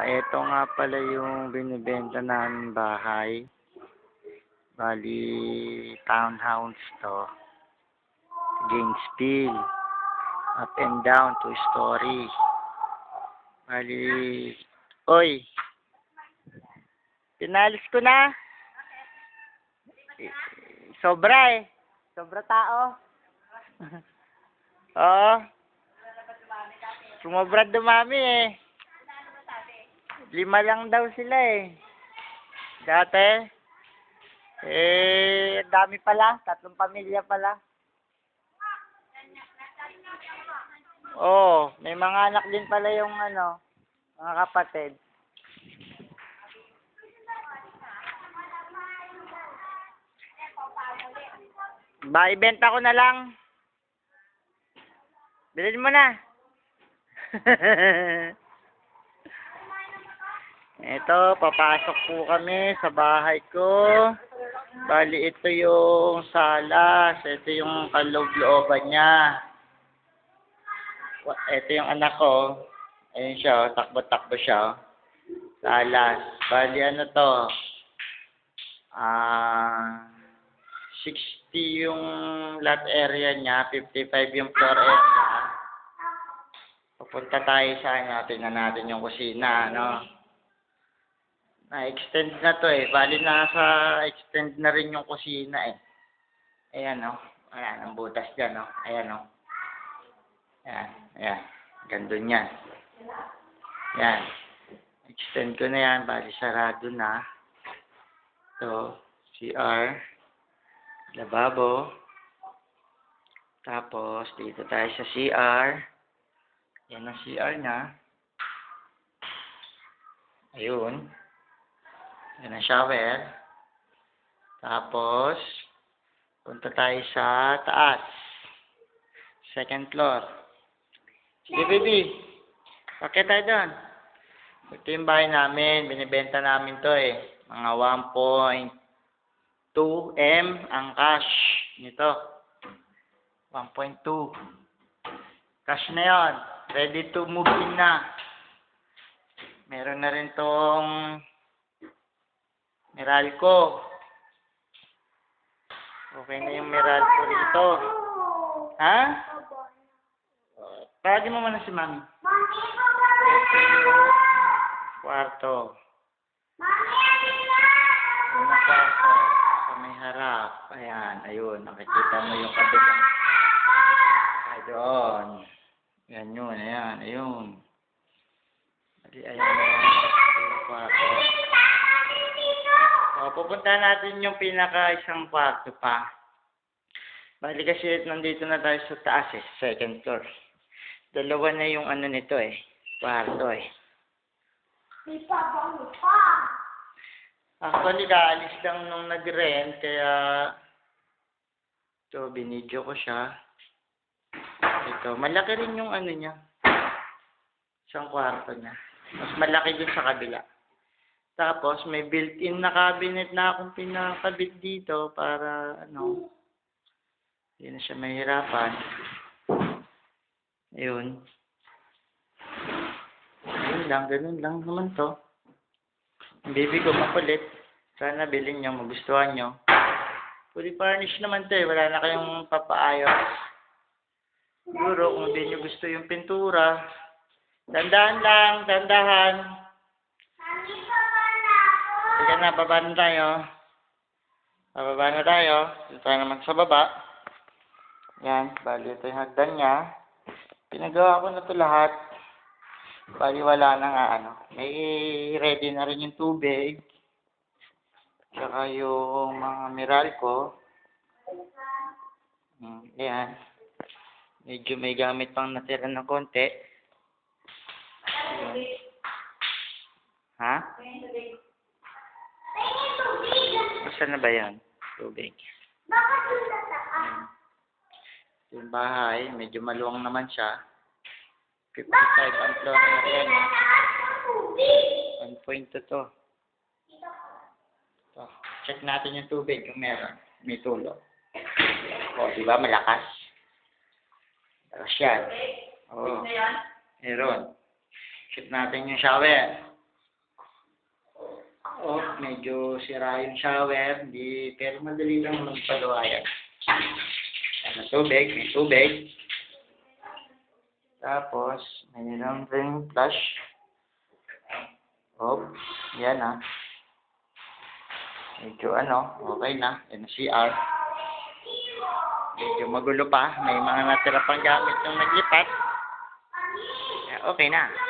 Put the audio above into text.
Eto nga pala yung binibenta namin bahay. Bali, townhouse to. Gainesville. Up and down, 2-story. Bali, oy, pinalis ko na. Sobra eh. Sobra tao. Oo. Sumobra dumami eh. 5 lang daw sila eh. Dati. Dami pala. 3 pamilya pala. Oo. May mga anak din pala yung mga kapatid. Ba, ibenta ko na lang. Bilhin mo na. Ito, papasok po kami sa bahay ko. Bali, ito yung salas. Ito yung kaloob-looban niya. Ito yung anak ko. Ayun siya, takbo-takbo siya. Salas. Bali, ano to? 60 yung lot area niya. 55 yung floor area. Pupunta tayo sa tingnan natin yung kusina, Na-extend na to eh. Bali nasa extend na rin yung kusina eh. Ayan Wala nang butas dyan Ayan Ayan. Gandun yan. Yan. Extend ko na yan. Bali sarado na. So, CR. Lababo. Tapos, dito tayo sa CR. Yan ang CR niya. Ayun. Yan ang shower. Tapos, punta tayo sa taas. Second floor. Sige, baby. Bakit tayo doon? Ito yung bahay namin. Binibenta namin to eh. Mga 1.2 M ang cash nito. 1.2. Cash na yon. Ready to move in na. Meron na rin tong Meralco. Okay na yung Meralco rito. Ha? Tawagin mo muna si Mami. Ito yung kwarto. Unang kwarto. Sa may harap. Ayan. Ayun. Nakikita mo yung kabilang. Ayun. Yan yun. Ayan. Ayun. Ayan yung kwarto. Pupunta natin yung isang kwarto pa. Bali kasi nandito na tayo sa taas eh. Second floor. Dalawa na yung nito eh. Kwarto eh. May pabango pa. Actually, kaalis lang nung nag-rent. Kaya ito, binidyo ko siya. Ito, malaki rin yung niya. Isang kwarto niya. Mas malaki dun sa kabila. Tapos, may built-in na cabinet na akong pinakabit dito para, hindi na siya mahirapan. Ayun. Ayun lang, ganun lang naman to. Ang baby ko makulit. Sana bilhin nyo, magustuhan nyo. Fully furnished naman to eh. Wala na kayong papaayos. Siguro, kung hindi nyo gusto yung pintura, dandahan lang, dandahan. Sige na, baba na tayo. Bababa na tayo. Dito tayo naman sa baba. Yan, bali ito yung hagdan niya. Pinagawa ko na ito lahat. Bali wala na nga May ready na rin yung tubig. Tsaka yung mga Meralco. Ayan. Medyo may gamit pang natira ng konti. Ayan. Ha? Saan na ba yan? Tubig. Yung bahay, medyo maluwang naman siya. 55 ang floor area niya. 1.2 to. So, check natin yung tubig kung meron. May tulo. O, di ba? Malakas. Malakas yan. Oo. Meron. Check natin yung shower. Oh, medyo sira yung shower. Pero madali lang magpaluwayan. Ano, tubig, may tubig. Tapos, mayroon ring flush. Oh, yan ah. Medyo okay na. Yan ang CR. Medyo magulo pa. May mga natira pang gamit yung naglipat. Okay na.